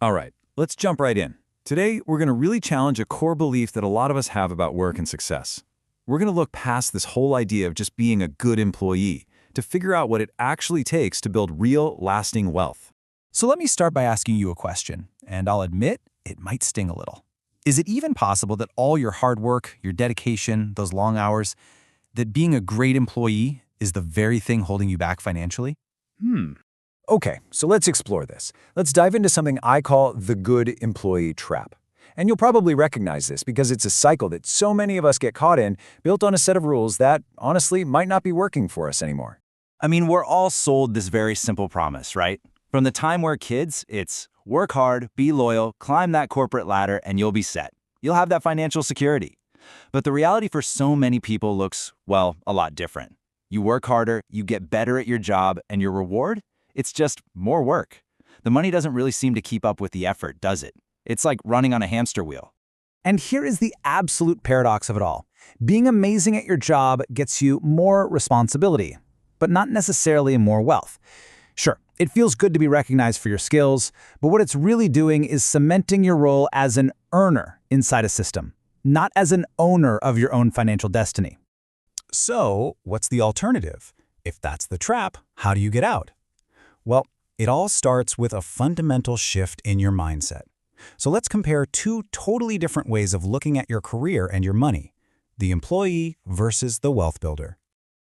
All right, let's jump right in. Today, we're going to really challenge a core belief that a lot of us have about work and success. We're going to look past this whole idea of just being a good employee to figure out what it actually takes to build real, lasting wealth. So let me start by asking you a question, and I'll admit it might sting a little. Is it even possible that all your hard work, your dedication, those long hours, that being a great employee is the very thing holding you back financially? Okay, so let's explore this. Let's dive into something I call the good employee trap. And you'll probably recognize this because it's a cycle that so many of us get caught in, built on a set of rules that, honestly, might not be working for us anymore. I mean, we're all sold this very simple promise, right? From the time we're kids, it's work hard, be loyal, climb that corporate ladder, and you'll be set. You'll have that financial security. But the reality for so many people looks, well, a lot different. You work harder, you get better at your job, and your reward? It's just more work. The money doesn't really seem to keep up with the effort, does it? It's like running on a hamster wheel. And here is the absolute paradox of it all. Being amazing at your job gets you more responsibility, but not necessarily more wealth. Sure, it feels good to be recognized for your skills, but what it's really doing is cementing your role as an earner inside a system, not as an owner of your own financial destiny. So, what's the alternative? If that's the trap, how do you get out? Well, it all starts with a fundamental shift in your mindset. So let's compare two totally different ways of looking at your career and your money, the employee versus the wealth builder.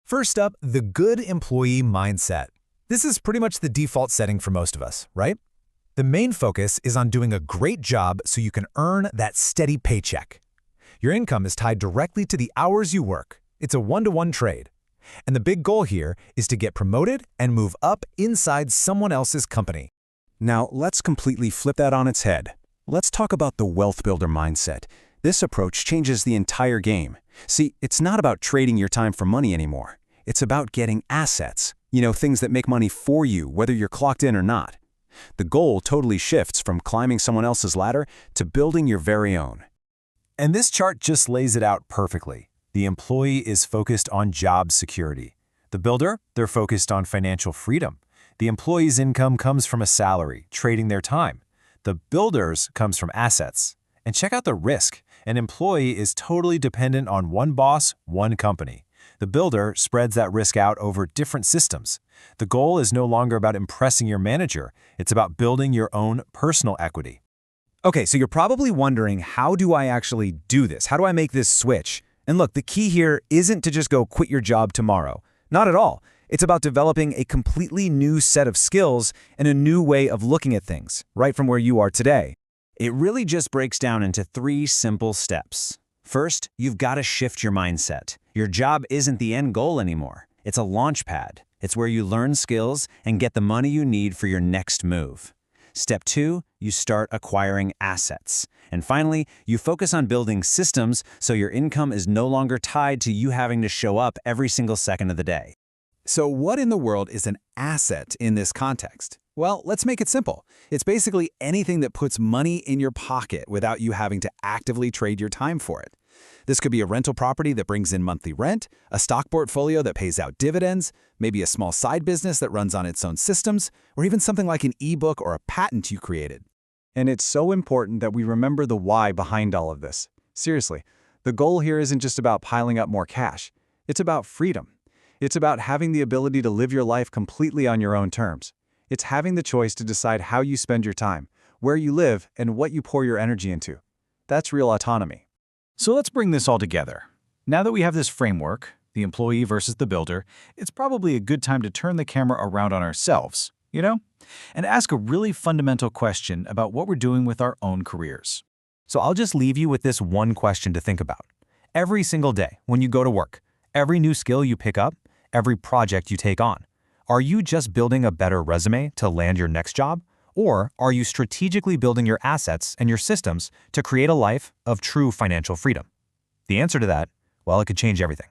First up, the good employee mindset. This is pretty much the default setting for most of us, right? The main focus is on doing a great job so you can earn that steady paycheck. Your income is tied directly to the hours you work. It's a one-to-one trade. And the big goal here is to get promoted and move up inside someone else's company. Now, let's completely flip that on its head. Let's talk about the wealth builder mindset. This approach changes the entire game. See, it's not about trading your time for money anymore. It's about getting assets, things that make money for you, whether you're clocked in or not. The goal totally shifts from climbing someone else's ladder to building your very own. And this chart just lays it out perfectly. The employee is focused on job security. The builder, they're focused on financial freedom. The employee's income comes from a salary, trading their time. The builder's comes from assets. And check out the risk. An employee is totally dependent on one boss, one company. The builder spreads that risk out over different systems. The goal is no longer about impressing your manager. It's about building your own personal equity. Okay, so you're probably wondering, how do I actually do this? How do I make this switch? And look, the key here isn't to just go quit your job tomorrow. Not at all. It's about developing a completely new set of skills and a new way of looking at things, right from where you are today. It really just breaks down into 3 simple steps. First, you've got to shift your mindset. Your job isn't the end goal anymore. It's a launch pad. It's where you learn skills and get the money you need for your next move. Step 2, you start acquiring assets. And finally, you focus on building systems so your income is no longer tied to you having to show up every single second of the day. So what in the world is an asset in this context? Well, let's make it simple. It's basically anything that puts money in your pocket without you having to actively trade your time for it. This could be a rental property that brings in monthly rent, a stock portfolio that pays out dividends, maybe a small side business that runs on its own systems, or even something like an ebook or a patent you created. And it's so important that we remember the why behind all of this. Seriously, the goal here isn't just about piling up more cash. It's about freedom. It's about having the ability to live your life completely on your own terms. It's having the choice to decide how you spend your time, where you live, and what you pour your energy into. That's real autonomy. So let's bring this all together. Now that we have this framework, the employee versus the builder, it's probably a good time to turn the camera around on ourselves, and ask a really fundamental question about what we're doing with our own careers. So I'll just leave you with this one question to think about. Every single day when you go to work, every new skill you pick up, every project you take on, are you just building a better resume to land your next job? Or are you strategically building your assets and your systems to create a life of true financial freedom? The answer to that, well, it could change everything.